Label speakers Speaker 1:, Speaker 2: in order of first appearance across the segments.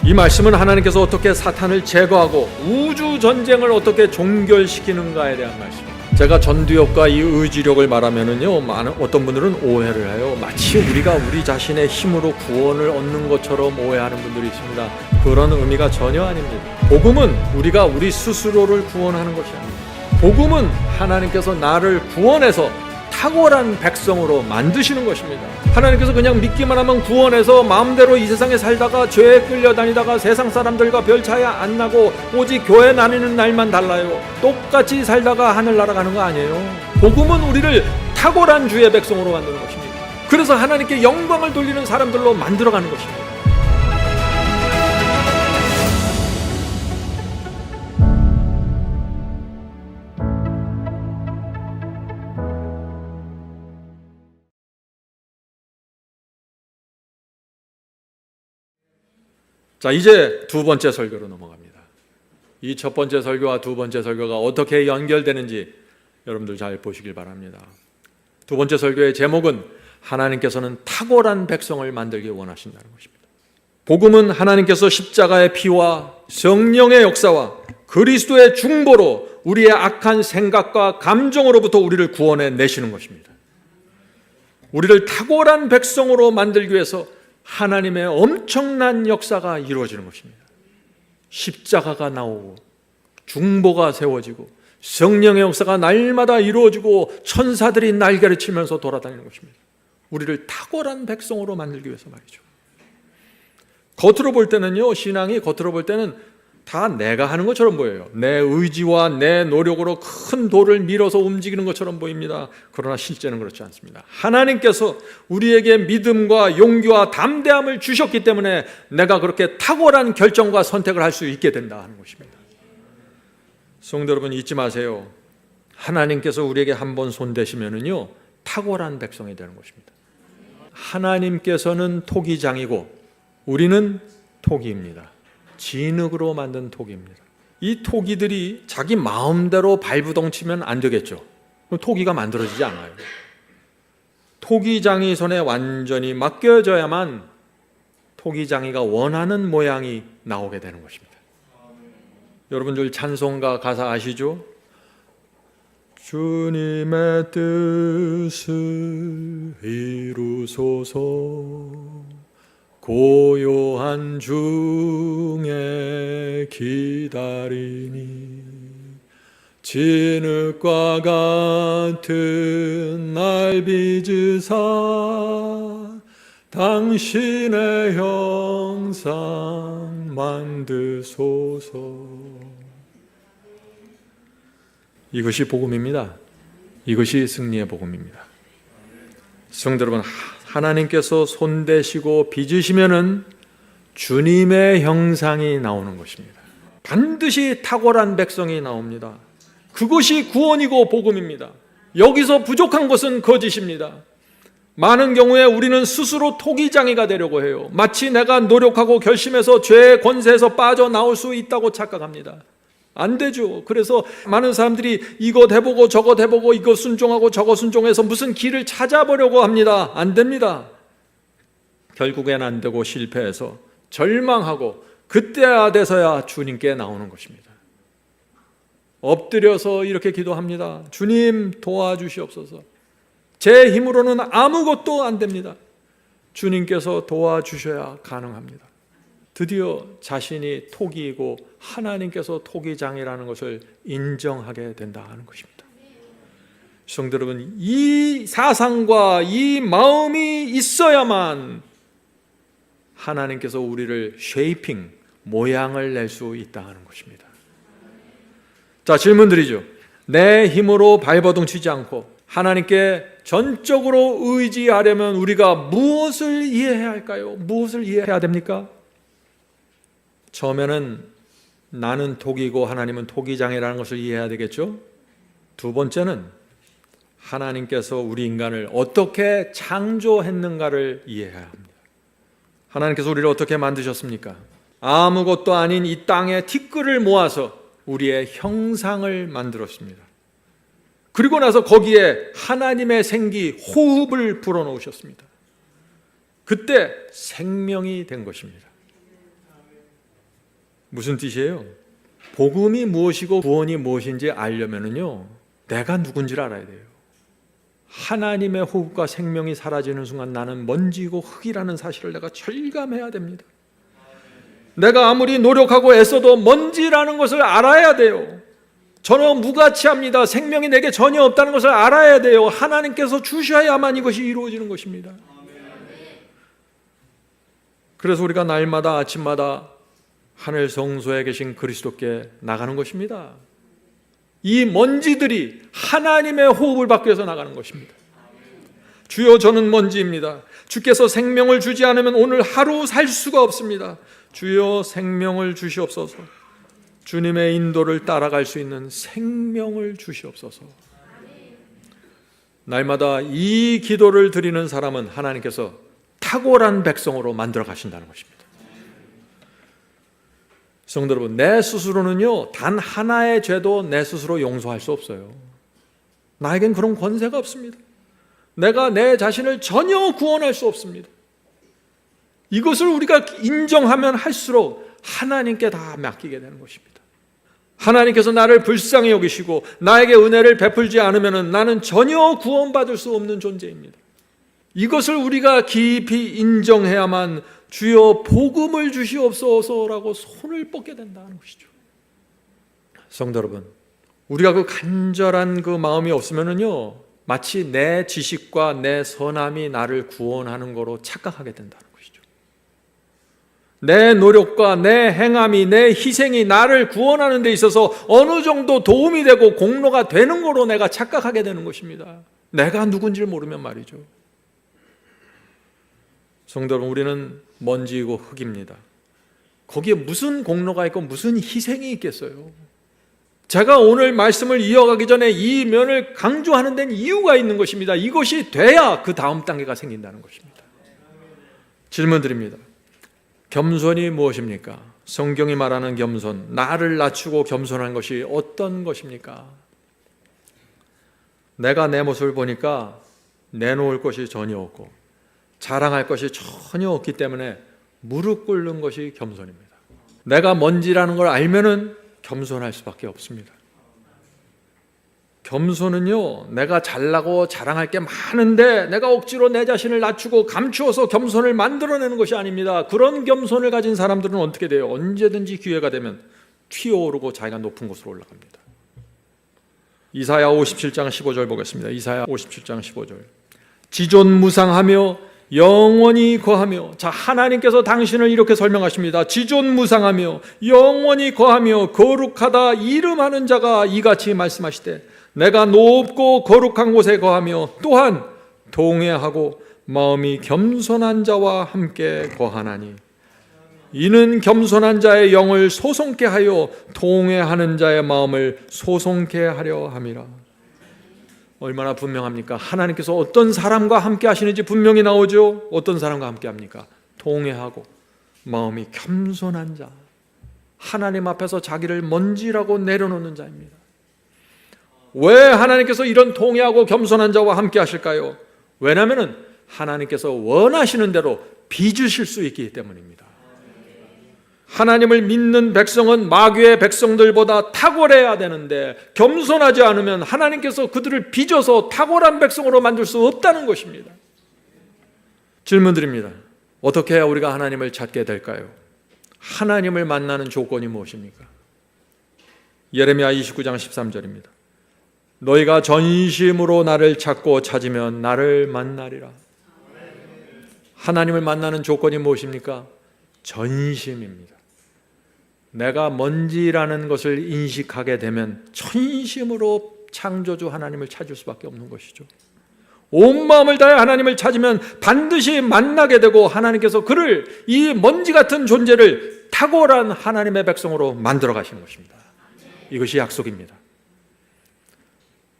Speaker 1: 이 말씀은 하나님께서 어떻게 사탄을 제거하고 우주 전쟁을 어떻게 종결시키는가에 대한 말씀입니다. 제가 전두엽과 이 의지력을 말하면은요, 어떤 분들은 오해를 해요. 마치 우리가 우리 자신의 힘으로 구원을 얻는 것처럼 오해하는 분들이 있습니다. 그런 의미가 전혀 아닙니다. 복음은 우리가 우리 스스로를 구원하는 것이 아닙니다. 복음은 하나님께서 나를 구원해서 탁월한 백성으로 만드시는 것입니다. 하나님께서 그냥 믿기만 하면 구원해서 마음대로 이 세상에 살다가 죄에 끌려다니다가 세상 사람들과 별 차이 안 나고 오직 교회 다니는 날만 달라요. 똑같이 살다가 하늘 날아가는 거 아니에요. 복음은 우리를 탁월한 주의 백성으로 만드는 것입니다. 그래서 하나님께 영광을 돌리는 사람들로 만들어가는 것입니다. 자, 이제 두 번째 설교로 넘어갑니다. 이 첫 번째 설교와 두 번째 설교가 어떻게 연결되는지 여러분들 잘 보시길 바랍니다. 두 번째 설교의 제목은 하나님께서는 탁월한 백성을 만들기 원하신다는 것입니다. 복음은 하나님께서 십자가의 피와 성령의 역사와 그리스도의 중보로 우리의 악한 생각과 감정으로부터 우리를 구원해 내시는 것입니다. 우리를 탁월한 백성으로 만들기 위해서 하나님의 엄청난 역사가 이루어지는 것입니다. 십자가가 나오고 중보가 세워지고 성령의 역사가 날마다 이루어지고 천사들이 날개를 치면서 돌아다니는 것입니다. 우리를 탁월한 백성으로 만들기 위해서 말이죠. 겉으로 볼 때는요, 신앙이 겉으로 볼 때는 다 내가 하는 것처럼 보여요. 내 의지와 내 노력으로 큰 돌을 밀어서 움직이는 것처럼 보입니다. 그러나 실제는 그렇지 않습니다. 하나님께서 우리에게 믿음과 용기와 담대함을 주셨기 때문에 내가 그렇게 탁월한 결정과 선택을 할 수 있게 된다 하는 것입니다. 성도 여러분, 잊지 마세요. 하나님께서 우리에게 한번 손대시면은요, 탁월한 백성이 되는 것입니다. 하나님께서는 토기장이고 우리는 토기입니다. 진흙으로 만든 토기입니다. 이 토기들이 자기 마음대로 발부동치면 안 되겠죠. 토기가 만들어지지 않아요. 토기장이 손에 완전히 맡겨져야만 토기장이가 원하는 모양이 나오게 되는 것입니다. 여러분들 찬송가 가사 아시죠? 주님의 뜻을 이루소서 고요한 중에 기다리니 진흙과 같은 날 빚으사 당신의 형상 만드소서. 이것이 복음입니다. 이것이 승리의 복음입니다. 성도 여러분, 하나님께서 손대시고 빚으시면은 주님의 형상이 나오는 것입니다. 반드시 탁월한 백성이 나옵니다. 그것이 구원이고 복음입니다. 여기서 부족한 것은 거짓입니다. 많은 경우에 우리는 스스로 토기장이가 되려고 해요. 마치 내가 노력하고 결심해서 죄의 권세에서 빠져나올 수 있다고 착각합니다. 안 되죠. 그래서 많은 사람들이 이거 해보고 저거 해보고 이거 순종하고 저거 순종해서 무슨 길을 찾아보려고 합니다. 안 됩니다. 결국엔 안 되고 실패해서 절망하고 그때야 돼서야 주님께 나오는 것입니다. 엎드려서 이렇게 기도합니다. 주님 도와주시옵소서. 제 힘으로는 아무것도 안 됩니다. 주님께서 도와주셔야 가능합니다. 드디어 자신이 토기이고 하나님께서 토기장이라는 것을 인정하게 된다 하는 것입니다. 성도 여러분, 이 사상과 이 마음이 있어야만 하나님께서 우리를 쉐이핑, 모양을 낼 수 있다 하는 것입니다. 자, 질문 드리죠. 내 힘으로 발버둥치지 않고 하나님께 전적으로 의지하려면 우리가 무엇을 이해해야 할까요? 무엇을 이해해야 됩니까? 처음에는 나는 토기고 하나님은 토기장이라는 것을 이해해야 되겠죠. 두 번째는 하나님께서 우리 인간을 어떻게 창조했는가를 이해해야 합니다. 하나님께서 우리를 어떻게 만드셨습니까? 아무것도 아닌 이 땅에 티끌을 모아서 우리의 형상을 만들었습니다. 그리고 나서 거기에 하나님의 생기, 호흡을 불어넣으셨습니다. 그때 생명이 된 것입니다. 무슨 뜻이에요? 복음이 무엇이고 구원이 무엇인지 알려면은요, 내가 누군지를 알아야 돼요. 하나님의 호흡과 생명이 사라지는 순간 나는 먼지이고 흙이라는 사실을 내가 절감해야 됩니다. 내가 아무리 노력하고 애써도 먼지라는 것을 알아야 돼요. 저는 무가치합니다. 생명이 내게 전혀 없다는 것을 알아야 돼요. 하나님께서 주셔야만 이것이 이루어지는 것입니다. 그래서 우리가 날마다 아침마다 하늘 성소에 계신 그리스도께 나가는 것입니다. 이 먼지들이 하나님의 호흡을 받기 위해서 나가는 것입니다. 주여, 저는 먼지입니다. 주께서 생명을 주지 않으면 오늘 하루 살 수가 없습니다. 주여, 생명을 주시옵소서. 주님의 인도를 따라갈 수 있는 생명을 주시옵소서. 날마다 이 기도를 드리는 사람은 하나님께서 탁월한 백성으로 만들어 가신다는 것입니다. 성도 여러분, 내 스스로는요, 단 하나의 죄도 내 스스로 용서할 수 없어요. 나에겐 그런 권세가 없습니다. 내가 내 자신을 전혀 구원할 수 없습니다. 이것을 우리가 인정하면 할수록 하나님께 다 맡기게 되는 것입니다. 하나님께서 나를 불쌍히 여기시고 나에게 은혜를 베풀지 않으면 나는 전혀 구원받을 수 없는 존재입니다. 이것을 우리가 깊이 인정해야만 주여 복음을 주시옵소서라고 손을 뻗게 된다는 것이죠. 성도 여러분, 우리가 그 간절한 그 마음이 없으면은요, 마치 내 지식과 내 선함이 나를 구원하는 거로 착각하게 된다는 것이죠. 내 노력과 내 행함이, 내 희생이 나를 구원하는 데 있어서 어느 정도 도움이 되고 공로가 되는 거로 내가 착각하게 되는 것입니다. 내가 누군지를 모르면 말이죠. 성도 여러분, 우리는 먼지이고 흙입니다. 거기에 무슨 공로가 있고 무슨 희생이 있겠어요? 제가 오늘 말씀을 이어가기 전에 이 면을 강조하는 데는 이유가 있는 것입니다. 이것이 돼야 그 다음 단계가 생긴다는 것입니다. 질문 드립니다. 겸손이 무엇입니까? 성경이 말하는 겸손, 나를 낮추고 겸손한 것이 어떤 것입니까? 내가 내 모습을 보니까 내놓을 것이 전혀 없고 자랑할 것이 전혀 없기 때문에 무릎 꿇는 것이 겸손입니다. 내가 먼지라는 걸 알면은 겸손할 수밖에 없습니다. 겸손은요, 내가 잘나고 자랑할 게 많은데 내가 억지로 내 자신을 낮추고 감추어서 겸손을 만들어내는 것이 아닙니다. 그런 겸손을 가진 사람들은 어떻게 돼요? 언제든지 기회가 되면 튀어오르고 자기가 높은 곳으로 올라갑니다. 이사야 57장 15절 보겠습니다. 이사야 57장 15절. 지존무상하며 영원히 거하며, 자, 하나님께서 당신을 이렇게 설명하십니다. 지존무상하며 영원히 거하며 거룩하다 이름하는 자가 이같이 말씀하시되 내가 높고 거룩한 곳에 거하며 또한 동해하고 마음이 겸손한 자와 함께 거하나니 이는 겸손한 자의 영을 소송케 하여 동해하는 자의 마음을 소송케 하려 함이라. 얼마나 분명합니까? 하나님께서 어떤 사람과 함께 하시는지 분명히 나오죠. 어떤 사람과 함께 합니까? 동해하고 마음이 겸손한 자, 하나님 앞에서 자기를 먼지라고 내려놓는 자입니다. 왜 하나님께서 이런 동해하고 겸손한 자와 함께 하실까요? 왜냐하면 하나님께서 원하시는 대로 빚으실 수 있기 때문입니다. 하나님을 믿는 백성은 마귀의 백성들보다 탁월해야 되는데 겸손하지 않으면 하나님께서 그들을 빚어서 탁월한 백성으로 만들 수 없다는 것입니다. 질문 드립니다. 어떻게 해야 우리가 하나님을 찾게 될까요? 하나님을 만나는 조건이 무엇입니까? 예레미야 29장 13절입니다. 너희가 전심으로 나를 찾고 찾으면 나를 만나리라. 하나님을 만나는 조건이 무엇입니까? 전심입니다. 내가 먼지라는 것을 인식하게 되면 전심으로 창조주 하나님을 찾을 수밖에 없는 것이죠. 온 마음을 다해 하나님을 찾으면 반드시 만나게 되고 하나님께서 그를, 이 먼지 같은 존재를 탁월한 하나님의 백성으로 만들어 가시는 것입니다. 이것이 약속입니다.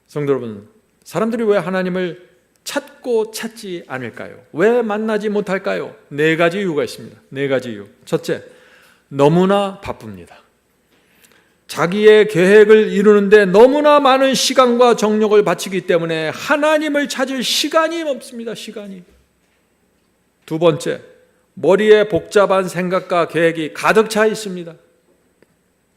Speaker 1: 성도 여러분, 사람들이 왜 하나님을 찾고 찾지 않을까요? 왜 만나지 못할까요? 네 가지 이유가 있습니다. 네 가지 이유. 첫째, 너무나 바쁩니다. 자기의 계획을 이루는데 너무나 많은 시간과 정력을 바치기 때문에 하나님을 찾을 시간이 없습니다. 시간이. 두 번째, 머리에 복잡한 생각과 계획이 가득 차 있습니다.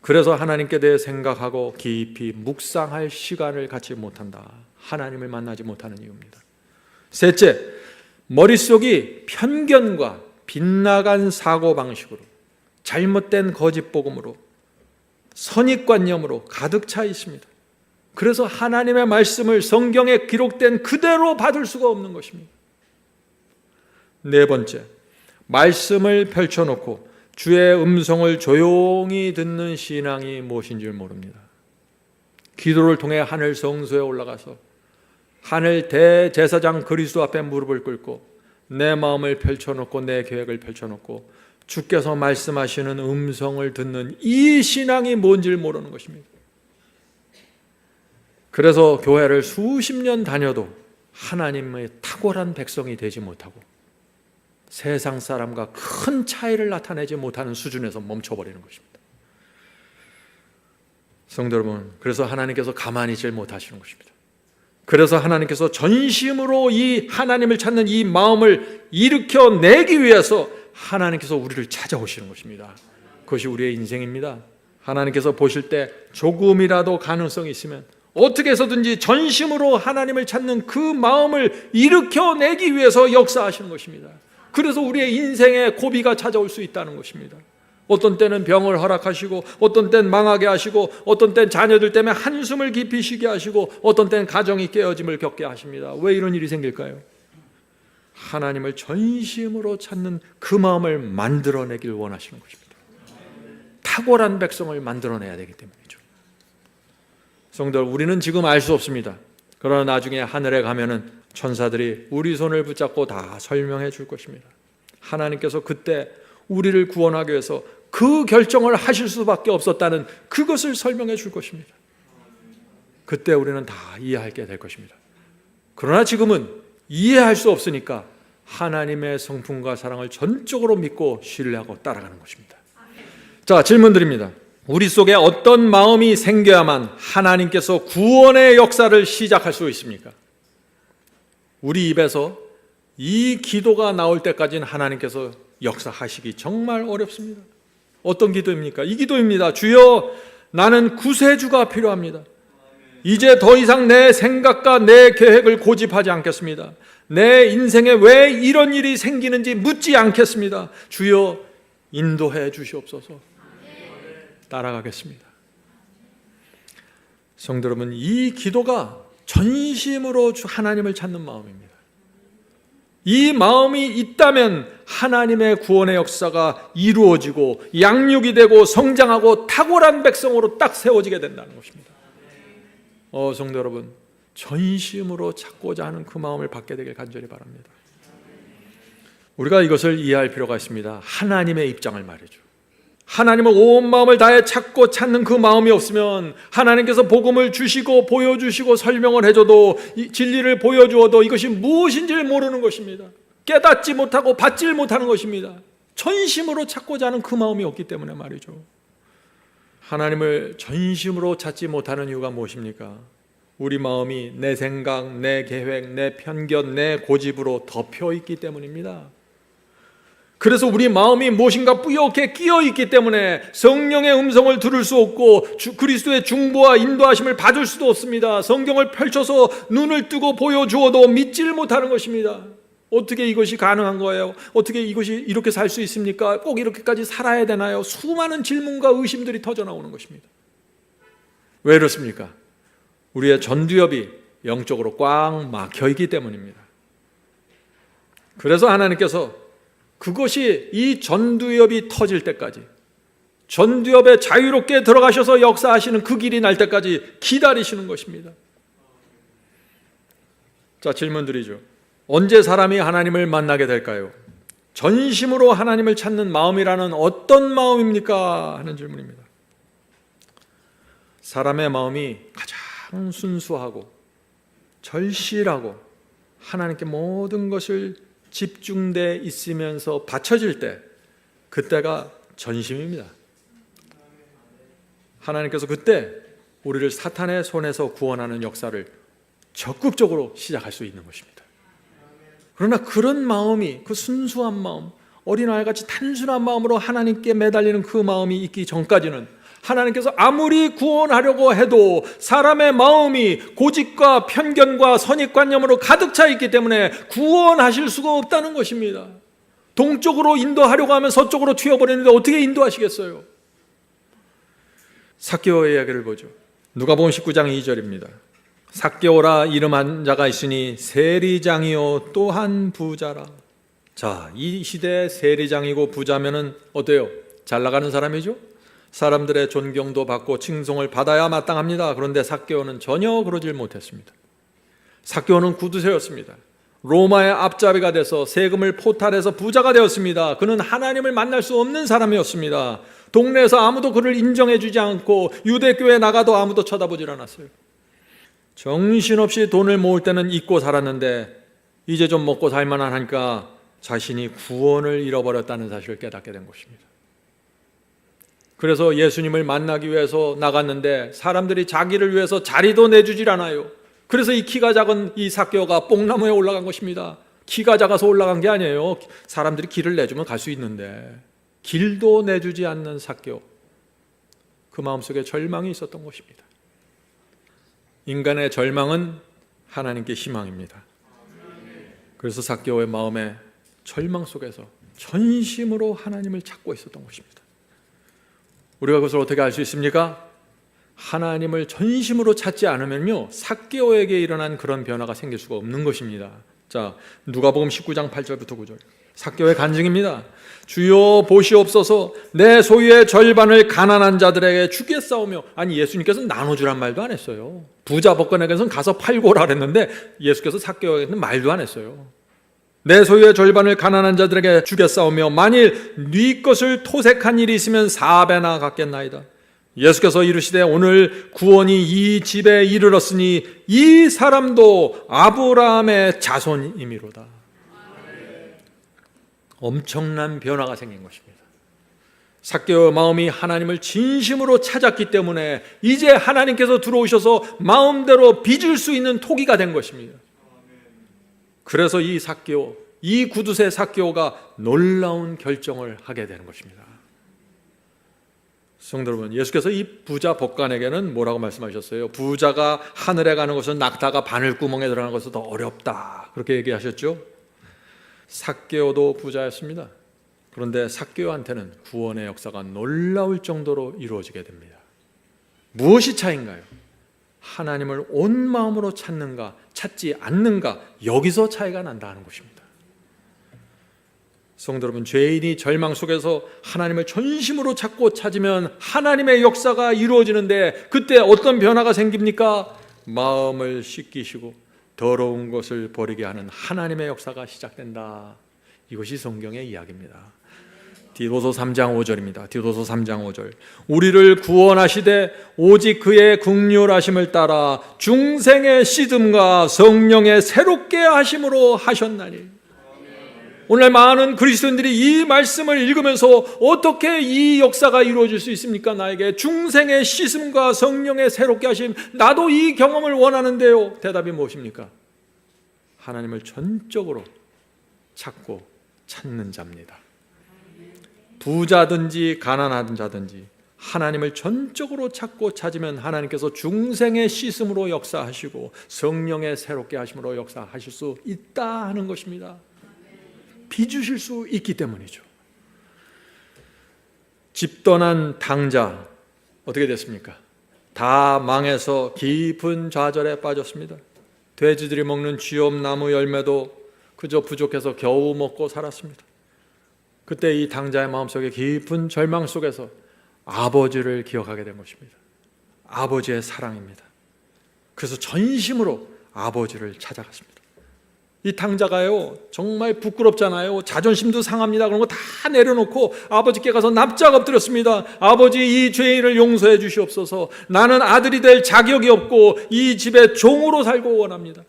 Speaker 1: 그래서 하나님께 대해 생각하고 깊이 묵상할 시간을 갖지 못한다. 하나님을 만나지 못하는 이유입니다. 셋째, 머릿속이 편견과 빗나간 사고방식으로, 잘못된 거짓복음으로, 선입관념으로 가득 차 있습니다. 그래서 하나님의 말씀을 성경에 기록된 그대로 받을 수가 없는 것입니다. 네 번째, 말씀을 펼쳐놓고 주의 음성을 조용히 듣는 신앙이 무엇인지 모릅니다. 기도를 통해 하늘 성소에 올라가서 하늘 대제사장 그리스도 앞에 무릎을 꿇고 내 마음을 펼쳐놓고 내 계획을 펼쳐놓고 주께서 말씀하시는 음성을 듣는 이 신앙이 뭔지를 모르는 것입니다. 그래서 교회를 수십 년 다녀도 하나님의 탁월한 백성이 되지 못하고 세상 사람과 큰 차이를 나타내지 못하는 수준에서 멈춰버리는 것입니다. 성도 여러분, 그래서 하나님께서 가만히 있지 못하시는 것입니다. 그래서 하나님께서 전심으로 이 하나님을 찾는 이 마음을 일으켜내기 위해서 하나님께서 우리를 찾아오시는 것입니다. 그것이 우리의 인생입니다. 하나님께서 보실 때 조금이라도 가능성이 있으면 어떻게 해서든지 전심으로 하나님을 찾는 그 마음을 일으켜내기 위해서 역사하시는 것입니다. 그래서 우리의 인생에 고비가 찾아올 수 있다는 것입니다. 어떤 때는 병을 허락하시고, 어떤 때는 망하게 하시고, 어떤 때는 자녀들 때문에 한숨을 깊이 쉬게 하시고, 어떤 때는 가정이 깨어짐을 겪게 하십니다. 왜 이런 일이 생길까요? 하나님을 전심으로 찾는 그 마음을 만들어내길 원하시는 것입니다. 탁월한 백성을 만들어내야 되기 때문이죠. 성도, 우리는 지금 알 수 없습니다. 그러나 나중에 하늘에 가면은 천사들이 우리 손을 붙잡고 다 설명해 줄 것입니다. 하나님께서 그때 우리를 구원하기 위해서 그 결정을 하실 수밖에 없었다는 그것을 설명해 줄 것입니다. 그때 우리는 다 이해하게 될 것입니다. 그러나 지금은 이해할 수 없으니까 하나님의 성품과 사랑을 전적으로 믿고 신뢰하고 따라가는 것입니다. 자, 질문 드립니다. 우리 속에 어떤 마음이 생겨야만 하나님께서 구원의 역사를 시작할 수 있습니까? 우리 입에서 이 기도가 나올 때까지는 하나님께서 역사하시기 정말 어렵습니다. 어떤 기도입니까? 이 기도입니다. 주여, 나는 구세주가 필요합니다. 이제 더 이상 내 생각과 내 계획을 고집하지 않겠습니다. 내 인생에 왜 이런 일이 생기는지 묻지 않겠습니다. 주여, 인도해 주시옵소서. 따라가겠습니다. 성도 여러분, 이 기도가 전심으로 하나님을 찾는 마음입니다. 이 마음이 있다면 하나님의 구원의 역사가 이루어지고 양육이 되고 성장하고 탁월한 백성으로 딱 세워지게 된다는 것입니다. 성도 여러분, 전심으로 찾고자 하는 그 마음을 받게 되길 간절히 바랍니다. 우리가 이것을 이해할 필요가 있습니다. 하나님의 입장을 말이죠. 하나님을 온 마음을 다해 찾고 찾는 그 마음이 없으면 하나님께서 복음을 주시고 보여주시고 설명을 해줘도, 진리를 보여주어도 이것이 무엇인지를 모르는 것입니다. 깨닫지 못하고 받지 못하는 것입니다. 전심으로 찾고자 하는 그 마음이 없기 때문에 말이죠. 하나님을 전심으로 찾지 못하는 이유가 무엇입니까? 우리 마음이 내 생각, 내 계획, 내 편견, 내 고집으로 덮여 있기 때문입니다. 그래서 우리 마음이 무엇인가 뿌옇게 끼어 있기 때문에 성령의 음성을 들을 수 없고 그리스도의 중보와 인도하심을 받을 수도 없습니다. 성경을 펼쳐서 눈을 뜨고 보여주어도 믿지를 못하는 것입니다. 어떻게 이것이 가능한 거예요? 어떻게 이것이 이렇게 살 수 있습니까? 꼭 이렇게까지 살아야 되나요? 수많은 질문과 의심들이 터져 나오는 것입니다. 왜 그렇습니까? 우리의 전두엽이 영적으로 꽉 막혀 있기 때문입니다. 그래서 하나님께서 그것이 이 전두엽이 터질 때까지, 전두엽에 자유롭게 들어가셔서 역사하시는 그 길이 날 때까지 기다리시는 것입니다. 자, 질문 드리죠. 언제 사람이 하나님을 만나게 될까요? 전심으로 하나님을 찾는 마음이라는 어떤 마음입니까? 하는 질문입니다. 사람의 마음이 가장 순수하고 절실하고 하나님께 모든 것을 집중돼 있으면서 받쳐질 때, 그때가 전심입니다. 하나님께서 그때 우리를 사탄의 손에서 구원하는 역사를 적극적으로 시작할 수 있는 것입니다. 그러나 그런 마음이, 그 순수한 마음, 어린아이같이 단순한 마음으로 하나님께 매달리는 그 마음이 있기 전까지는 하나님께서 아무리 구원하려고 해도 사람의 마음이 고집과 편견과 선입관념으로 가득 차 있기 때문에 구원하실 수가 없다는 것입니다. 동쪽으로 인도하려고 하면 서쪽으로 튀어버리는데 어떻게 인도하시겠어요? 삭개오의 이야기를 보죠. 누가복음 19장 2절입니다. 삭개오라 이름한 자가 있으니 세리장이요 또한 부자라. 자, 이 시대에 세리장이고 부자면은 어때요? 잘 나가는 사람이죠? 사람들의 존경도 받고 칭송을 받아야 마땅합니다. 그런데 삭개오는 전혀 그러질 못했습니다. 삭개오는 구두쇠였습니다. 로마의 앞잡이가 돼서 세금을 포탈해서 부자가 되었습니다. 그는 하나님을 만날 수 없는 사람이었습니다. 동네에서 아무도 그를 인정해 주지 않고 유대교회에 나가도 아무도 쳐다보질 않았어요. 정신없이 돈을 모을 때는 잊고 살았는데 이제 좀 먹고 살만한 하니까 자신이 구원을 잃어버렸다는 사실을 깨닫게 된 것입니다. 그래서 예수님을 만나기 위해서 나갔는데 사람들이 자기를 위해서 자리도 내주질 않아요. 그래서 이 키가 작은 이 삭개오가 뽕나무에 올라간 것입니다. 키가 작아서 올라간 게 아니에요. 사람들이 길을 내주면 갈 수 있는데 길도 내주지 않는 삭개오, 그 마음속에 절망이 있었던 것입니다. 인간의 절망은 하나님께 희망입니다. 그래서 삭개오의 마음에 절망 속에서 전심으로 하나님을 찾고 있었던 것입니다. 우리가 그것을 어떻게 알 수 있습니까? 하나님을 전심으로 찾지 않으면요, 삭개오에게 일어난 그런 변화가 생길 수가 없는 것입니다. 자, 누가복음 19장 8절부터 9절. 삭개오의 간증입니다. 주여 보시옵소서, 내 소유의 절반을 가난한 자들에게 주겠사오며. 아니, 예수님께서는 나눠주란 말도 안 했어요. 부자 복권에게서는 가서 팔고 오라 그랬는데 예수께서 삭개오에게는 말도 안 했어요. 내 소유의 절반을 가난한 자들에게 주겠사오며 만일 네 것을 토색한 일이 있으면 4배나 갚겠나이다. 예수께서 이르시되 오늘 구원이 이 집에 이르렀으니 이 사람도 아브라함의 자손임이로다. 엄청난 변화가 생긴 것입니다. 삭개오의 마음이 하나님을 진심으로 찾았기 때문에 이제 하나님께서 들어오셔서 마음대로 빚을 수 있는 토기가 된 것입니다. 그래서 이 삭개오, 이 구두쇠 삭개오가 놀라운 결정을 하게 되는 것입니다. 성도 여러분, 예수께서 이 부자 법관에게는 뭐라고 말씀하셨어요? 부자가 하늘에 가는 것은 낙타가 바늘구멍에 들어가는 것은 더 어렵다, 그렇게 얘기하셨죠? 삭개오도 부자였습니다. 그런데 삭개오한테는 구원의 역사가 놀라울 정도로 이루어지게 됩니다. 무엇이 차이인가요? 하나님을 온 마음으로 찾는가, 찾지 않는가, 여기서 차이가 난다는 것입니다. 성도 여러분, 죄인이 절망 속에서 하나님을 전심으로 찾고 찾으면 하나님의 역사가 이루어지는데 그때 어떤 변화가 생깁니까? 마음을 씻기시고 더러운 것을 버리게 하는 하나님의 역사가 시작된다. 이것이 성경의 이야기입니다. 디도서 3장 5절입니다. 디도서 3장 5절. 우리를 구원하시되 오직 그의 긍휼하심을 따라 중생의 씻음과 성령의 새롭게 하심으로 하셨나니. 오늘 많은 그리스도인들이 이 말씀을 읽으면서 어떻게 이 역사가 이루어질 수 있습니까? 나에게 중생의 씻음과 성령의 새롭게 하심, 나도 이 경험을 원하는데요. 대답이 무엇입니까? 하나님을 전적으로 찾고 찾는 자입니다. 부자든지 가난한 자든지 하나님을 전적으로 찾고 찾으면 하나님께서 중생의 씻음으로 역사하시고 성령의 새롭게 하심으로 역사하실 수 있다 하는 것입니다. 빚주실 수 있기 때문이죠. 집 떠난 당자 어떻게 됐습니까? 다 망해서 깊은 좌절에 빠졌습니다. 돼지들이 먹는 쥐엄나무 열매도 그저 부족해서 겨우 먹고 살았습니다. 그때 이 당자의 마음속에 깊은 절망 속에서 아버지를 기억하게 된 것입니다. 아버지의 사랑입니다. 그래서 전심으로 아버지를 찾아갔습니다. 이 당자가요, 정말 부끄럽잖아요. 자존심도 상합니다. 그런 거 다 내려놓고 아버지께 가서 납작 엎드렸습니다. 아버지, 이 죄인을 용서해 주시옵소서. 나는 아들이 될 자격이 없고 이 집에 종으로 살고 원합니다.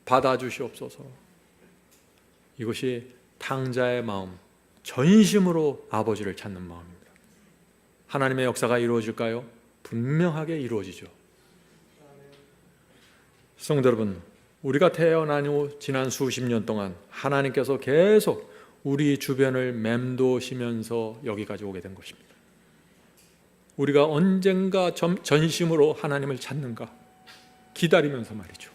Speaker 1: 받아주시옵소서. 이것이 당자의 마음, 전심으로 아버지를 찾는 마음입니다. 하나님의 역사가 이루어질까요? 분명하게 이루어지죠. 성도 여러분, 우리가 태어난 후 지난 수십 년 동안 하나님께서 계속 우리 주변을 맴도시면서 여기까지 오게 된 것입니다. 우리가 언젠가 전심으로 하나님을 찾는가 기다리면서 말이죠.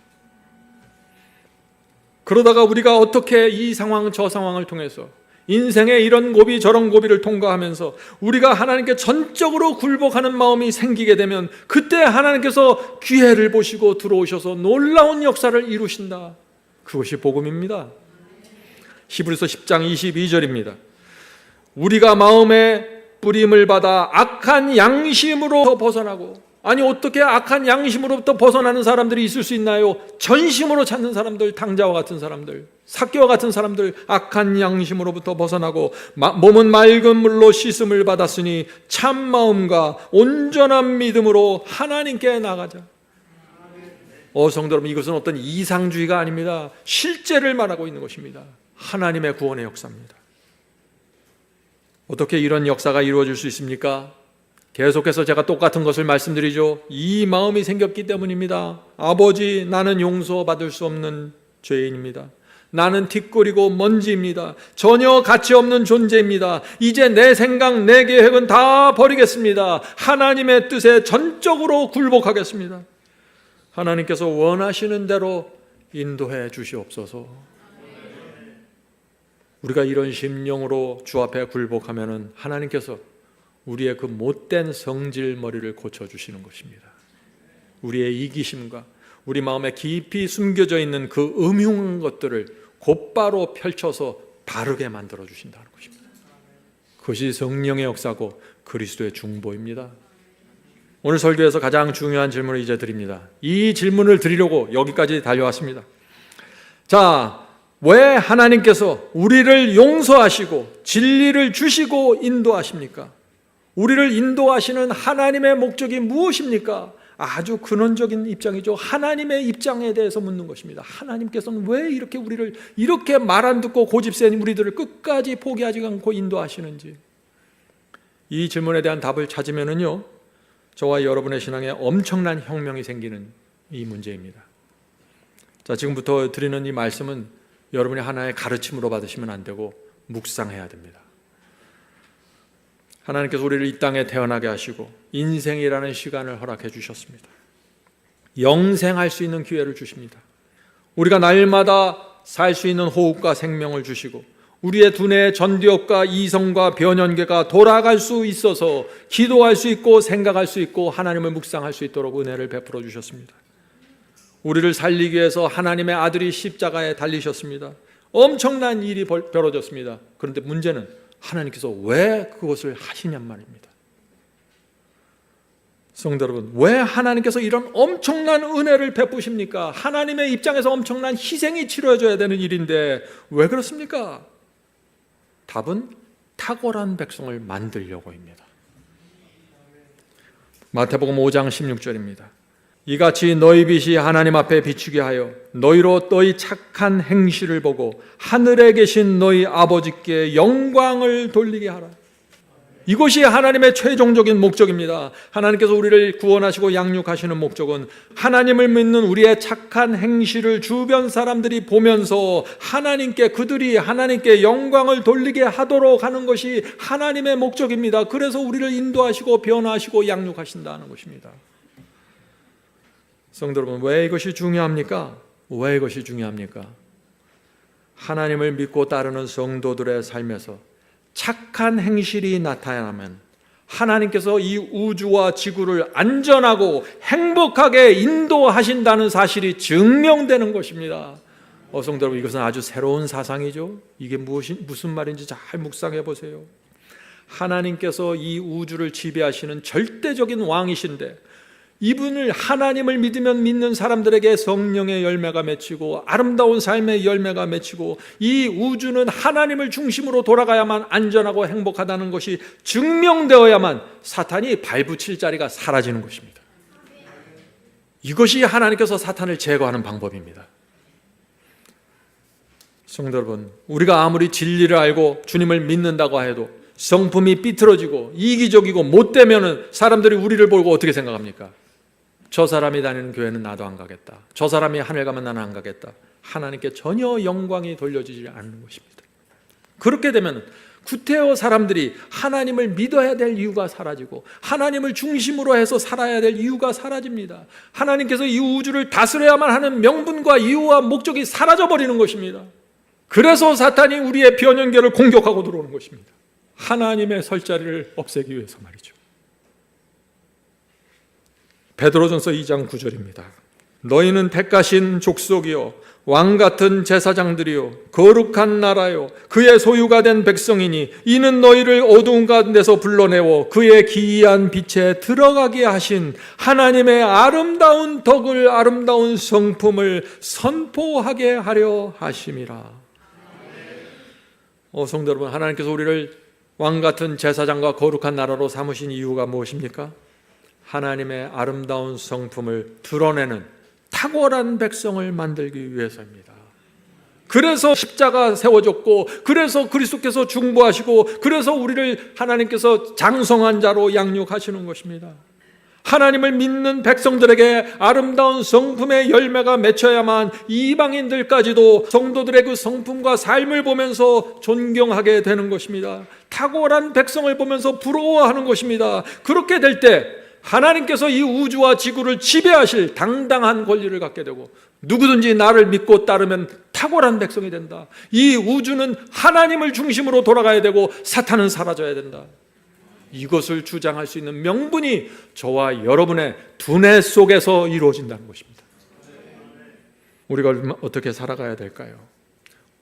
Speaker 1: 그러다가 우리가 어떻게 이 상황 저 상황을 통해서 인생의 이런 고비 저런 고비를 통과하면서 우리가 하나님께 전적으로 굴복하는 마음이 생기게 되면 그때 하나님께서 기회를 보시고 들어오셔서 놀라운 역사를 이루신다. 그것이 복음입니다. 히브리서 10장 22절입니다. 우리가 마음에 뿌림을 받아 악한 양심으로 벗어나고, 아니 어떻게 악한 양심으로부터 벗어나는 사람들이 있을 수 있나요? 전심으로 찾는 사람들, 당자와 같은 사람들, 삭개와 같은 사람들, 악한 양심으로부터 벗어나고 몸은 맑은 물로 씻음을 받았으니 참 마음과 온전한 믿음으로 하나님께 나가자. 성도 여러분, 이것은 어떤 이상주의가 아닙니다. 실제를 말하고 있는 것입니다. 하나님의 구원의 역사입니다. 어떻게 이런 역사가 이루어질 수 있습니까? 계속해서 제가 똑같은 것을 말씀드리죠. 이 마음이 생겼기 때문입니다. 아버지, 나는 용서받을 수 없는 죄인입니다. 나는 틱거리고 먼지입니다. 전혀 가치 없는 존재입니다. 이제 내 생각, 내 계획은 다 버리겠습니다. 하나님의 뜻에 전적으로 굴복하겠습니다. 하나님께서 원하시는 대로 인도해 주시옵소서. 우리가 이런 심령으로 주 앞에 굴복하면 하나님께서 우리의 그 못된 성질머리를 고쳐주시는 것입니다. 우리의 이기심과 우리 마음에 깊이 숨겨져 있는 그 음흉한 것들을 곧바로 펼쳐서 바르게 만들어 주신다는 것입니다. 그것이 성령의 역사고 그리스도의 중보입니다. 오늘 설교에서 가장 중요한 질문을 이제 드립니다. 이 질문을 드리려고 여기까지 달려왔습니다. 자, 왜 하나님께서 우리를 용서하시고 진리를 주시고 인도하십니까? 우리를 인도하시는 하나님의 목적이 무엇입니까? 아주 근원적인 입장이죠. 하나님의 입장에 대해서 묻는 것입니다. 하나님께서는 왜 이렇게 우리를 이렇게 말 안 듣고 고집센 우리들을 끝까지 포기하지 않고 인도하시는지, 이 질문에 대한 답을 찾으면은요, 저와 여러분의 신앙에 엄청난 혁명이 생기는 이 문제입니다. 자, 지금부터 드리는 이 말씀은 여러분이 하나의 가르침으로 받으시면 안 되고 묵상해야 됩니다. 하나님께서 우리를 이 땅에 태어나게 하시고 인생이라는 시간을 허락해 주셨습니다. 영생할 수 있는 기회를 주십니다. 우리가 날마다 살 수 있는 호흡과 생명을 주시고 우리의 두뇌 전두엽과 이성과 변연계가 돌아갈 수 있어서 기도할 수 있고 생각할 수 있고 하나님을 묵상할 수 있도록 은혜를 베풀어 주셨습니다. 우리를 살리기 위해서 하나님의 아들이 십자가에 달리셨습니다. 엄청난 일이 벌어졌습니다. 그런데 문제는 하나님께서 왜 그것을 하시냔 말입니다. 성도 여러분, 왜 하나님께서 이런 엄청난 은혜를 베푸십니까? 하나님의 입장에서 엄청난 희생이 치러져야 되는 일인데 왜 그렇습니까? 답은 탁월한 백성을 만들려고입니다. 마태복음 5장 16절입니다. 이같이 너희 빛이 하나님 앞에 비추게 하여 너희로 너희 착한 행실을 보고 하늘에 계신 너희 아버지께 영광을 돌리게 하라. 이것이 하나님의 최종적인 목적입니다. 하나님께서 우리를 구원하시고 양육하시는 목적은 하나님을 믿는 우리의 착한 행실을 주변 사람들이 보면서 그들이 하나님께 영광을 돌리게 하도록 하는 것이 하나님의 목적입니다. 그래서 우리를 인도하시고 변화하시고 양육하신다는 것입니다. 성도 여러분, 왜 이것이 중요합니까? 왜 이것이 중요합니까? 하나님을 믿고 따르는 성도들의 삶에서 착한 행실이 나타나면 하나님께서 이 우주와 지구를 안전하고 행복하게 인도하신다는 사실이 증명되는 것입니다. 성도 여러분, 이것은 아주 새로운 사상이죠. 이게 무슨 말인지 잘 묵상해 보세요. 하나님께서 이 우주를 지배하시는 절대적인 왕이신데 이분을 하나님을 믿으면 믿는 사람들에게 성령의 열매가 맺히고 아름다운 삶의 열매가 맺히고 이 우주는 하나님을 중심으로 돌아가야만 안전하고 행복하다는 것이 증명되어야만 사탄이 발붙일 자리가 사라지는 것입니다. 이것이 하나님께서 사탄을 제거하는 방법입니다. 성도 여러분, 우리가 아무리 진리를 알고 주님을 믿는다고 해도 성품이 삐뚤어지고 이기적이고 못되면은 사람들이 우리를 보고 어떻게 생각합니까? 저 사람이 다니는 교회는 나도 안 가겠다. 저 사람이 하늘 가면 나는 안 가겠다. 하나님께 전혀 영광이 돌려지지 않는 것입니다. 그렇게 되면 구테여 사람들이 하나님을 믿어야 될 이유가 사라지고 하나님을 중심으로 해서 살아야 될 이유가 사라집니다. 하나님께서 이 우주를 다스려야만 하는 명분과 이유와 목적이 사라져버리는 것입니다. 그래서 사탄이 우리의 변연결을 공격하고 들어오는 것입니다. 하나님의 설 자리를 없애기 위해서 말이죠. 베드로전서 2장 9절입니다. 너희는 택하신 족속이요 왕같은 제사장들이요 거룩한 나라요 그의 소유가 된 백성이니 이는 너희를 어두운 가운데서 불러내어 그의 기이한 빛에 들어가게 하신 하나님의 아름다운 덕을 아름다운 성품을 선포하게 하려 하심이라. 성도 여러분, 하나님께서 우리를 왕같은 제사장과 거룩한 나라로 삼으신 이유가 무엇입니까? 하나님의 아름다운 성품을 드러내는 탁월한 백성을 만들기 위해서입니다. 그래서 십자가 세워졌고, 그래서 그리스도께서 중보하시고, 그래서 우리를 하나님께서 장성한 자로 양육하시는 것입니다. 하나님을 믿는 백성들에게 아름다운 성품의 열매가 맺혀야만 이방인들까지도 성도들의 그 성품과 삶을 보면서 존경하게 되는 것입니다. 탁월한 백성을 보면서 부러워하는 것입니다. 그렇게 될 때 하나님께서 이 우주와 지구를 지배하실 당당한 권리를 갖게 되고, 누구든지 나를 믿고 따르면 탁월한 백성이 된다. 이 우주는 하나님을 중심으로 돌아가야 되고 사탄은 사라져야 된다. 이것을 주장할 수 있는 명분이 저와 여러분의 두뇌 속에서 이루어진다는 것입니다. 우리가 어떻게 살아가야 될까요?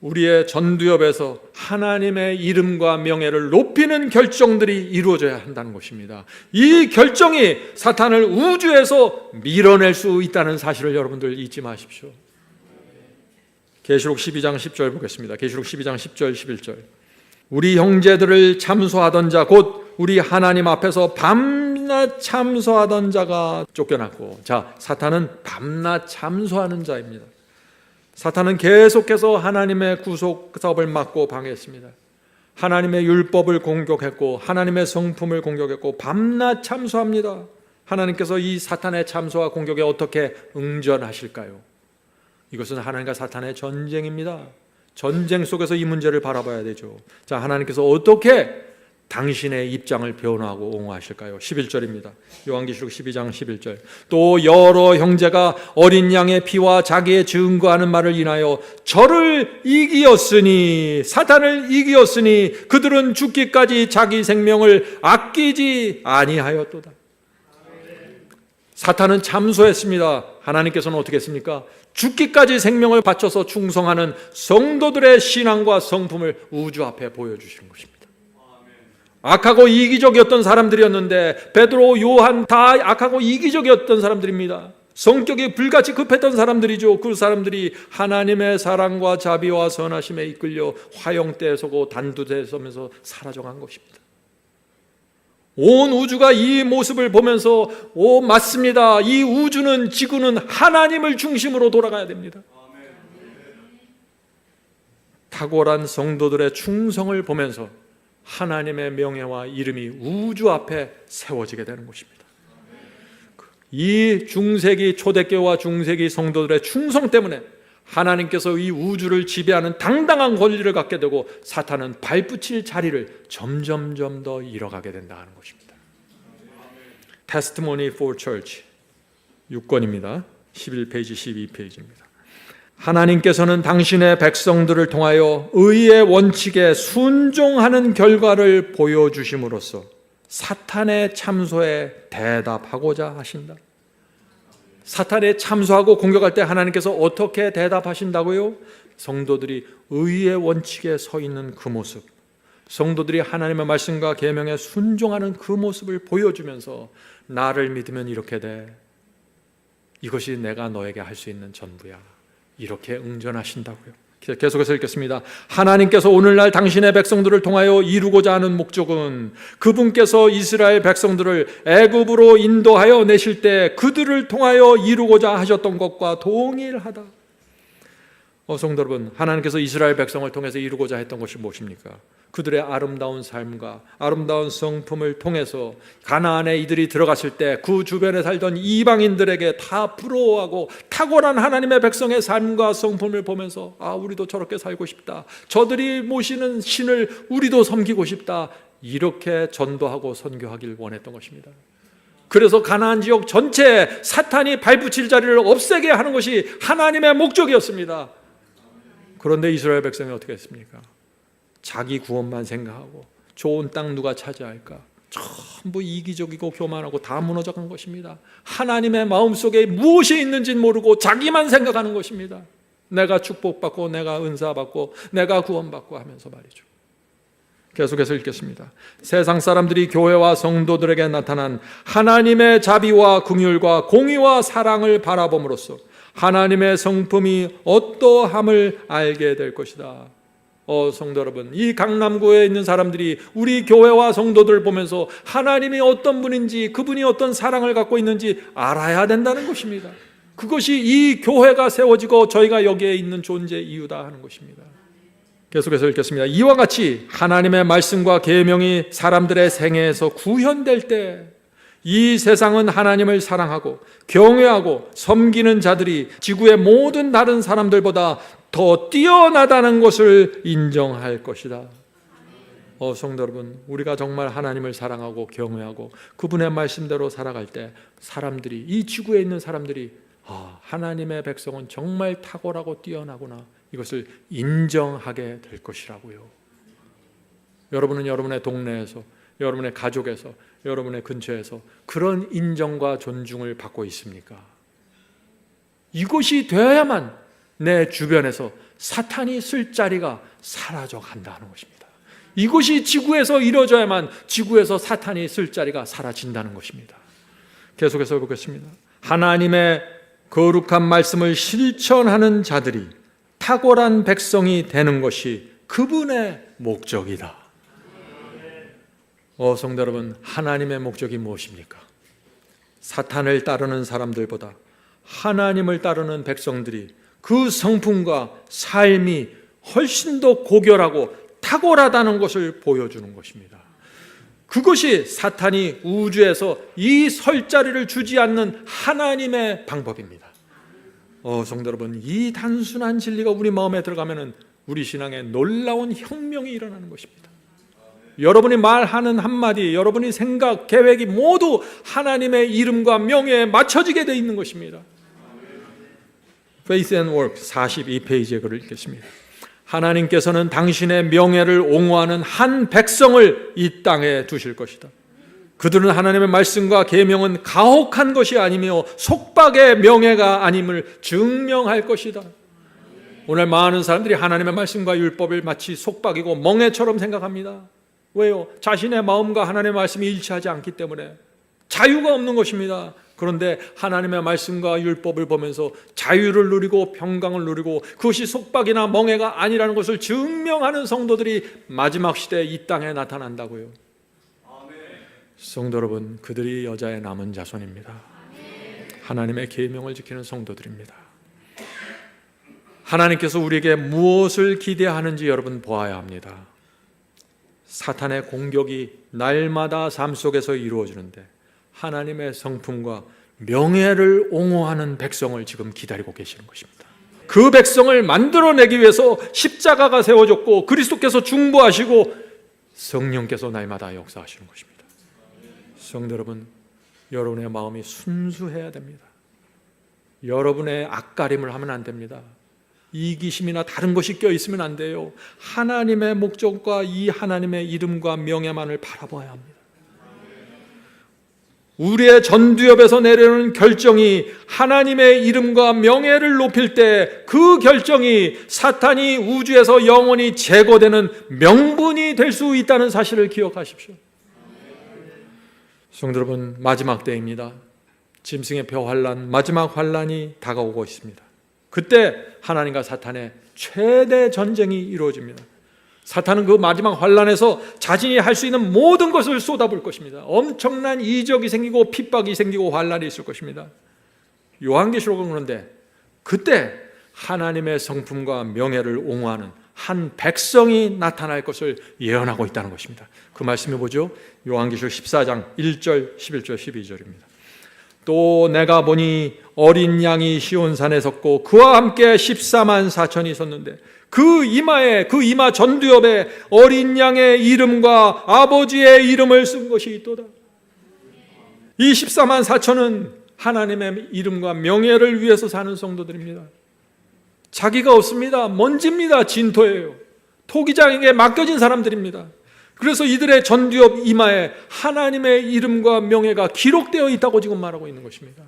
Speaker 1: 우리의 전두엽에서 하나님의 이름과 명예를 높이는 결정들이 이루어져야 한다는 것입니다. 이 결정이 사탄을 우주에서 밀어낼 수 있다는 사실을 여러분들 잊지 마십시오. 계시록 12장 10절 보겠습니다. 계시록 12장 10절 11절. 우리 형제들을 참소하던 자 곧 우리 하나님 앞에서 밤낮 참소하던 자가 쫓겨났고, 자, 사탄은 밤낮 참소하는 자입니다. 사탄은 계속해서 하나님의 구속 사업을 막고 방해했습니다. 하나님의 율법을 공격했고 하나님의 성품을 공격했고 밤낮 참소합니다. 하나님께서 이 사탄의 참소와 공격에 어떻게 응전하실까요? 이것은 하나님과 사탄의 전쟁입니다. 전쟁 속에서 이 문제를 바라봐야 되죠. 자, 하나님께서 어떻게 당신의 입장을 변화하고 옹호하실까요? 11절입니다. 요한계시록 12장 11절. 또 여러 형제가 어린 양의 피와 자기의 증거하는 말을 인하여 저를 이기었으니, 사탄을 이기었으니 그들은 죽기까지 자기 생명을 아끼지 아니하였도다. 사탄은 참소했습니다. 하나님께서는 어떻게 했습니까? 죽기까지 생명을 바쳐서 충성하는 성도들의 신앙과 성품을 우주 앞에 보여주시는 것입니다. 악하고 이기적이었던 사람들이었는데, 베드로, 요한 다 악하고 이기적이었던 사람들입니다. 성격이 불같이 급했던 사람들이죠. 그 사람들이 하나님의 사랑과 자비와 선하심에 이끌려 화형대에 서고 단두대에 서면서 사라져간 것입니다. 온 우주가 이 모습을 보면서 맞습니다. 이 우주는, 지구는 하나님을 중심으로 돌아가야 됩니다. 탁월한 성도들의 충성을 보면서 하나님의 명예와 이름이 우주 앞에 세워지게 되는 것입니다. 이 중세기 초대교와 중세기 성도들의 충성 때문에 하나님께서 이 우주를 지배하는 당당한 권리를 갖게 되고 사탄은 발붙일 자리를 점점점 더 잃어가게 된다는 것입니다. Testimony for Church 6권입니다. 11페이지 12페이지입니다. 하나님께서는 당신의 백성들을 통하여 의의 원칙에 순종하는 결과를 보여주심으로써 사탄의 참소에 대답하고자 하신다. 사탄에 참소하고 공격할 때 하나님께서 어떻게 대답하신다고요? 성도들이 의의 원칙에 서 있는 그 모습, 성도들이 하나님의 말씀과 계명에 순종하는 그 모습을 보여주면서 나를 믿으면 이렇게 돼. 이것이 내가 너에게 할 수 있는 전부야. 이렇게 응전하신다고요. 계속해서 읽겠습니다. 하나님께서 오늘날 당신의 백성들을 통하여 이루고자 하는 목적은 그분께서 이스라엘 백성들을 애굽으로 인도하여 내실 때 그들을 통하여 이루고자 하셨던 것과 동일하다. 성도 여러분, 하나님께서 이스라엘 백성을 통해서 이루고자 했던 것이 무엇입니까? 그들의 아름다운 삶과 아름다운 성품을 통해서 가나안에 이들이 들어갔을 때 그 주변에 살던 이방인들에게 다 부러워하고 탁월한 하나님의 백성의 삶과 성품을 보면서 우리도 저렇게 살고 싶다, 저들이 모시는 신을 우리도 섬기고 싶다, 이렇게 전도하고 선교하길 원했던 것입니다. 그래서 가나안 지역 전체에 사탄이 발붙일 자리를 없애게 하는 것이 하나님의 목적이었습니다. 그런데 이스라엘 백성이 어떻게 했습니까? 자기 구원만 생각하고 좋은 땅 누가 차지할까, 전부 이기적이고 교만하고 다 무너져간 것입니다. 하나님의 마음속에 무엇이 있는지는 모르고 자기만 생각하는 것입니다. 내가 축복받고 내가 은사받고 내가 구원받고 하면서 말이죠. 계속해서 읽겠습니다. 세상 사람들이 교회와 성도들에게 나타난 하나님의 자비와 긍휼과 공의와 사랑을 바라봄으로써 하나님의 성품이 어떠함을 알게 될 것이다. 성도 여러분, 이 강남구에 있는 사람들이 우리 교회와 성도들을 보면서 하나님이 어떤 분인지, 그분이 어떤 사랑을 갖고 있는지 알아야 된다는 것입니다. 그것이 이 교회가 세워지고 저희가 여기에 있는 존재 이유다 하는 것입니다. 계속해서 읽겠습니다. 이와 같이 하나님의 말씀과 계명이 사람들의 생애에서 구현될 때 이 세상은 하나님을 사랑하고 경외하고 섬기는 자들이 지구의 모든 다른 사람들보다 더 뛰어나다는 것을 인정할 것이다. 성도 여러분, 우리가 정말 하나님을 사랑하고 경외하고 그분의 말씀대로 살아갈 때 사람들이, 이 지구에 있는 사람들이 하나님의 백성은 정말 탁월하고 뛰어나구나, 이것을 인정하게 될 것이라고요. 여러분은 여러분의 동네에서, 여러분의 가족에서, 여러분의 근처에서 그런 인정과 존중을 받고 있습니까? 이것이 되어야만 내 주변에서 사탄이 쓸 자리가 사라져 간다는 것입니다. 이것이 지구에서 이루어져야만 지구에서 사탄이 쓸 자리가 사라진다는 것입니다. 계속해서 보겠습니다. 하나님의 거룩한 말씀을 실천하는 자들이 탁월한 백성이 되는 것이 그분의 목적이다. 성도 여러분, 하나님의 목적이 무엇입니까? 사탄을 따르는 사람들보다 하나님을 따르는 백성들이 그 성품과 삶이 훨씬 더 고결하고 탁월하다는 것을 보여주는 것입니다. 그것이 사탄이 우주에서 이 설 자리를 주지 않는 하나님의 방법입니다. 성도 여러분, 이 단순한 진리가 우리 마음에 들어가면 우리 신앙에 놀라운 혁명이 일어나는 것입니다. 여러분이 말하는 한마디, 여러분이 생각, 계획이 모두 하나님의 이름과 명예에 맞춰지게 되어 있는 것입니다. Faith and Work 42페이지의 글을 읽겠습니다. 하나님께서는 당신의 명예를 옹호하는 한 백성을 이 땅에 두실 것이다. 그들은 하나님의 말씀과 계명은 가혹한 것이 아니며 속박의 명예가 아님을 증명할 것이다. 오늘 많은 사람들이 하나님의 말씀과 율법을 마치 속박이고 멍해처럼 생각합니다. 왜요? 자신의 마음과 하나님의 말씀이 일치하지 않기 때문에 자유가 없는 것입니다. 그런데 하나님의 말씀과 율법을 보면서 자유를 누리고 평강을 누리고 그것이 속박이나 멍해가 아니라는 것을 증명하는 성도들이 마지막 시대에 이 땅에 나타난다고요. 성도 여러분, 그들이 여자의 남은 자손입니다. 하나님의 계명을 지키는 성도들입니다. 하나님께서 우리에게 무엇을 기대하는지 여러분 보아야 합니다. 사탄의 공격이 날마다 삶 속에서 이루어지는데 하나님의 성품과 명예를 옹호하는 백성을 지금 기다리고 계시는 것입니다. 그 백성을 만들어내기 위해서 십자가가 세워졌고 그리스도께서 중보하시고 성령께서 날마다 역사하시는 것입니다. 성도 여러분, 여러분의 마음이 순수해야 됩니다. 여러분의 앞가림을 하면 안 됩니다. 이기심이나 다른 것이 껴있으면 안 돼요. 하나님의 목적과 이 하나님의 이름과 명예만을 바라봐야 합니다. 우리의 전두엽에서 내려오는 결정이 하나님의 이름과 명예를 높일 때 그 결정이 사탄이 우주에서 영원히 제거되는 명분이 될 수 있다는 사실을 기억하십시오. 성도 여러분, 마지막 때입니다. 짐승의 표 환란, 마지막 환란이 다가오고 있습니다. 그때 하나님과 사탄의 최대 전쟁이 이루어집니다. 사탄은 그 마지막 환란에서 자신이 할 수 있는 모든 것을 쏟아볼 것입니다. 엄청난 이적이 생기고 핍박이 생기고 환란이 있을 것입니다. 요한계시록은 그런데 그때 하나님의 성품과 명예를 옹호하는 한 백성이 나타날 것을 예언하고 있다는 것입니다. 그 말씀이 뭐죠? 요한계시록 14장 1절, 11절, 12절입니다. 또 내가 보니 어린 양이 시온산에 섰고 그와 함께 14만 4천이 섰는데 그 이마 전두엽에 어린 양의 이름과 아버지의 이름을 쓴 것이 있도다. 이 14만 4천은 하나님의 이름과 명예를 위해서 사는 성도들입니다. 자기가 없습니다. 먼지입니다. 진토예요. 토기장에게 맡겨진 사람들입니다. 그래서 이들의 전두엽 이마에 하나님의 이름과 명예가 기록되어 있다고 지금 말하고 있는 것입니다.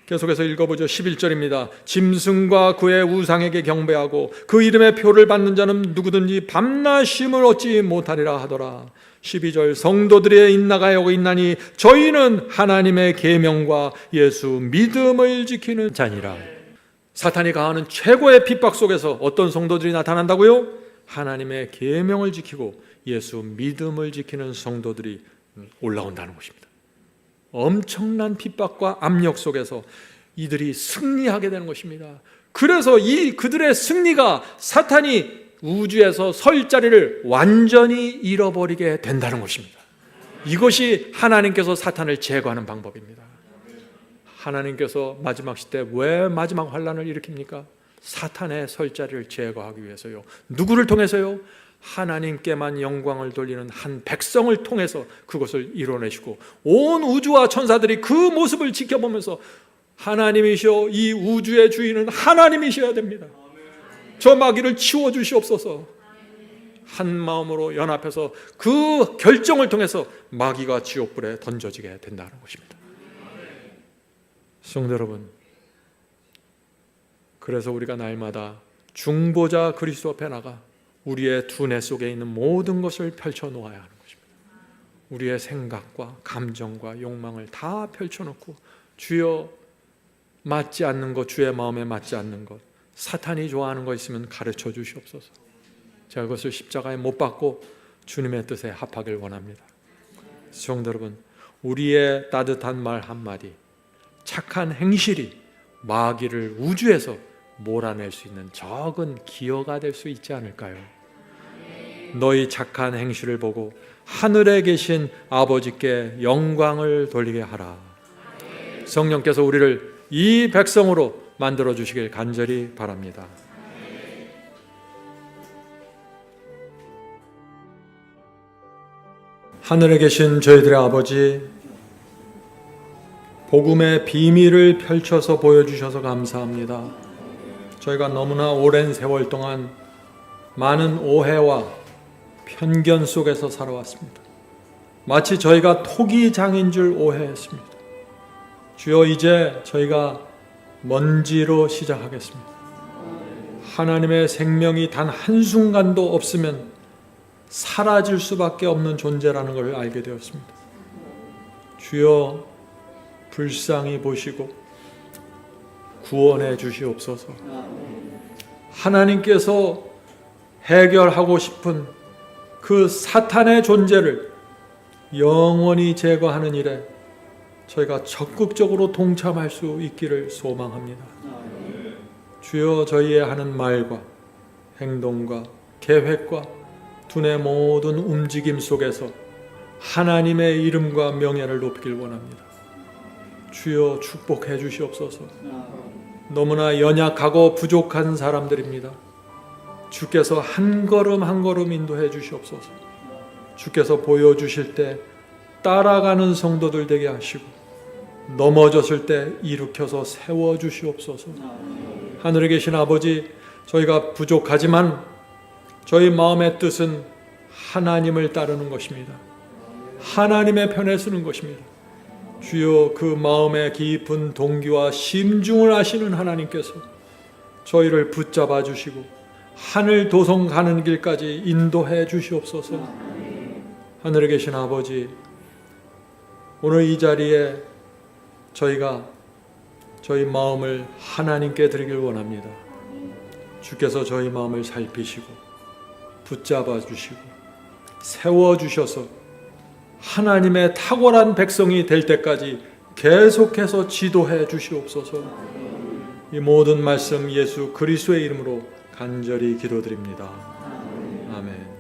Speaker 1: 계속해서 읽어보죠. 11절입니다. 짐승과 그의 우상에게 경배하고 그 이름의 표를 받는 자는 누구든지 밤낮 쉼을 얻지 못하리라 하더라. 12절 성도들의 인나가고 있나니 저희는 하나님의 계명과 예수 믿음을 지키는 자니라. 사탄이 가하는 최고의 핍박 속에서 어떤 성도들이 나타난다고요? 하나님의 계명을 지키고 예수 믿음을 지키는 성도들이 올라온다는 것입니다. 엄청난 핍박과 압력 속에서 이들이 승리하게 되는 것입니다. 그래서 그들의 승리가 사탄이 우주에서 설 자리를 완전히 잃어버리게 된다는 것입니다. 이것이 하나님께서 사탄을 제거하는 방법입니다. 하나님께서 마지막 시대 왜 마지막 환란을 일으킵니까? 사탄의 설 자리를 제거하기 위해서요. 누구를 통해서요? 하나님께만 영광을 돌리는 한 백성을 통해서 그것을 이뤄내시고 온 우주와 천사들이 그 모습을 지켜보면서 하나님이시여 이 우주의 주인은 하나님이셔야 됩니다. 저 마귀를 치워주시옵소서. 한 마음으로 연합해서 그 결정을 통해서 마귀가 지옥불에 던져지게 된다는 것입니다. 성도 여러분, 그래서 우리가 날마다 중보자 그리스도 앞에 나가 우리의 두뇌 속에 있는 모든 것을 펼쳐놓아야 하는 것입니다. 우리의 생각과 감정과 욕망을 다 펼쳐놓고 주여 맞지 않는 것, 주의 마음에 맞지 않는 것, 사탄이 좋아하는 것 있으면 가르쳐 주시옵소서. 제가 그것을 십자가에 못 박고 주님의 뜻에 합하길 원합니다. 성도 여러분, 우리의 따뜻한 말 한마디, 착한 행실이 마귀를 우주에서 몰아낼 수 있는 적은 기여가 될 수 있지 않을까요? 너희 착한 행실을 보고 하늘에 계신 아버지께 영광을 돌리게 하라. 성령께서 우리를 이 백성으로 만들어 주시길 간절히 바랍니다. 하늘에 계신 저희들의 아버지, 복음의 비밀을 펼쳐서 보여주셔서 감사합니다. 저희가 너무나 오랜 세월 동안 많은 오해와 편견 속에서 살아왔습니다. 마치 저희가 토기장인 줄 오해했습니다. 주여, 이제 저희가 먼지로 시작하겠습니다. 하나님의 생명이 단 한순간도 없으면 사라질 수밖에 없는 존재라는 것을 알게 되었습니다. 주여, 불쌍히 보시고 구원해 주시옵소서. 하나님께서 해결하고 싶은 그 사탄의 존재를 영원히 제거하는 일에 저희가 적극적으로 동참할 수 있기를 소망합니다. 주여, 저희의 하는 말과 행동과 계획과 두뇌 모든 움직임 속에서 하나님의 이름과 명예를 높이길 원합니다. 주여, 축복해 주시옵소서. 너무나 연약하고 부족한 사람들입니다. 주께서 한 걸음 한 걸음 인도해 주시옵소서. 주께서 보여주실 때 따라가는 성도들 되게 하시고 넘어졌을 때 일으켜서 세워주시옵소서. 하늘에 계신 아버지, 저희가 부족하지만 저희 마음의 뜻은 하나님을 따르는 것입니다. 하나님의 편에 서는 것입니다. 주여, 그 마음의 깊은 동기와 심중을 아시는 하나님께서 저희를 붙잡아 주시고 하늘 도성 가는 길까지 인도해 주시옵소서. 하늘에 계신 아버지, 오늘 이 자리에 저희가 저희 마음을 하나님께 드리길 원합니다. 주께서 저희 마음을 살피시고 붙잡아 주시고 세워주셔서 하나님의 탁월한 백성이 될 때까지 계속해서 지도해 주시옵소서. 이 모든 말씀 예수 그리스도의 이름으로 간절히 기도드립니다. 아멘.